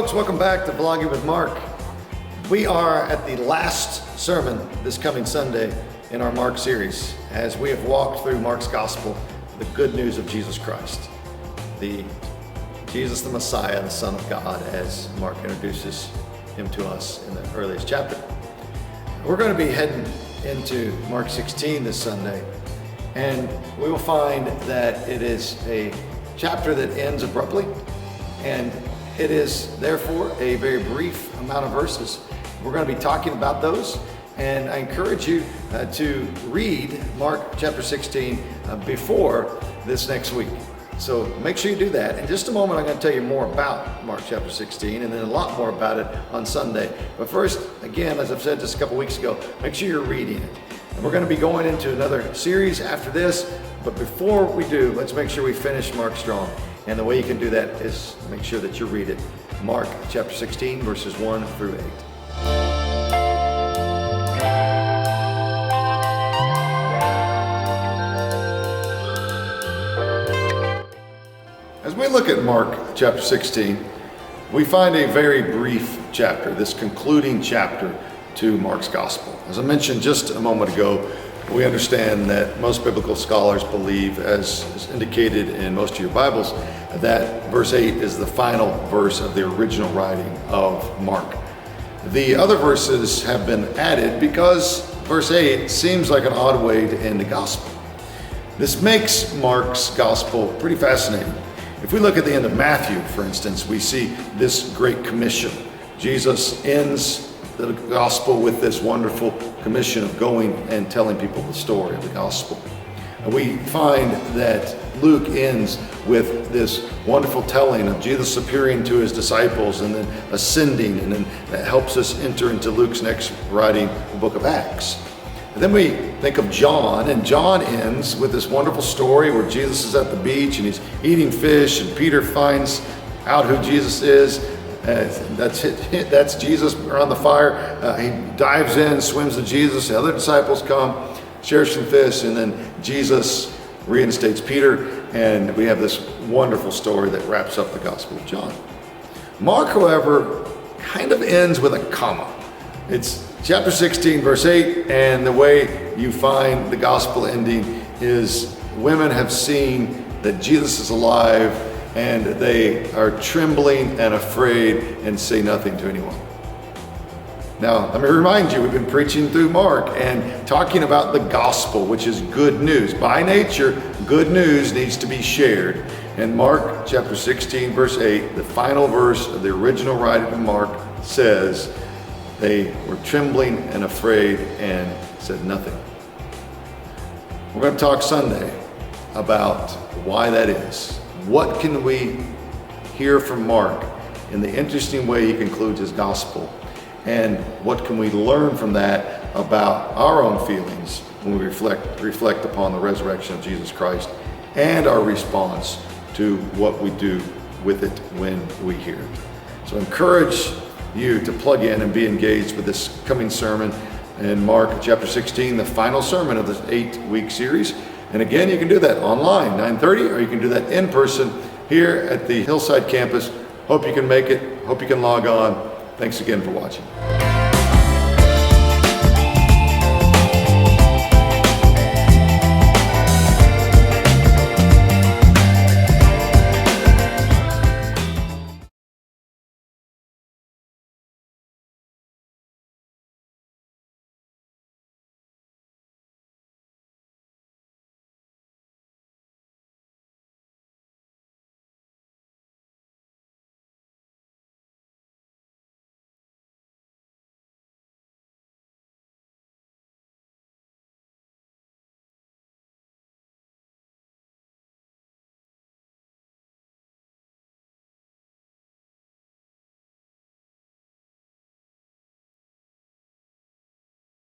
folks, welcome back to Vlogging with Mark. We are at the last sermon this coming Sunday in our Mark series as we have walked through Mark's gospel, the good news of Jesus Christ, the Jesus the Messiah, the Son of God, as Mark introduces him to us in the earliest chapter. We're going to be heading into Mark 16 this Sunday, and we will find that it is a chapter that ends abruptly, and it is therefore a very brief amount of verses. We're going to be talking about those, and I encourage you to read Mark chapter 16 before this next week. So make sure you do that. In just a moment, I'm going to tell you more about Mark chapter 16 and then a lot more about it on Sunday. But first, again, as I've said just a couple weeks ago, make sure you're reading it. And we're going to be going into another series after this. But before we do, let's make sure we finish Mark strong. And the way you can do that is make sure that you read it. Mark chapter 16, verses 1 through 8. As we look at Mark chapter 16, we find a very brief chapter, this concluding chapter to Mark's gospel. As I mentioned just a moment ago, we understand that most biblical scholars believe, as is indicated in most of your Bibles, that verse 8 is the final verse of the original writing of Mark. The other verses have been added because verse 8 seems like an odd way to end the gospel. This makes Mark's gospel pretty fascinating. If we look at the end of Matthew, for instance, we see this great commission. Jesus ends the gospel with this wonderful commission of going and telling people the story of the gospel. And we find that Luke ends with this wonderful telling of Jesus appearing to his disciples and then ascending, and then that helps us enter into Luke's next writing, the book of Acts. And then we think of John, and John ends with this wonderful story where Jesus is at the beach and he's eating fish, and Peter finds out who Jesus is. That's Jesus around the fire. He dives in, swims to Jesus. The other disciples come, shares some fish, and then Jesus reinstates Peter, and we have this wonderful story that wraps up the Gospel of John. Mark, however, kind of ends with a comma. It's chapter 16, verse 8, and the way you find the gospel ending is women have seen that Jesus is alive, and they are trembling and afraid and say nothing to anyone. Now, let me remind you, we've been preaching through Mark and talking about the gospel, which is good news. By nature, good news needs to be shared. And Mark chapter 16, verse 8, the final verse of the original writing of Mark says, they were trembling and afraid and said nothing. We're going to talk Sunday about why that is. What can we hear from Mark in the interesting way he concludes his gospel? And what can we learn from that about our own feelings when we reflect upon the resurrection of Jesus Christ and our response to what we do with it when we hear it? So I encourage you to plug in and be engaged with this coming sermon in Mark chapter 16, the final sermon of this 8-week series. And again, you can do that online, 9:30, or you can do that in person here at the Hillside campus. Hope you can make it. Hope you can log on. Thanks again for watching.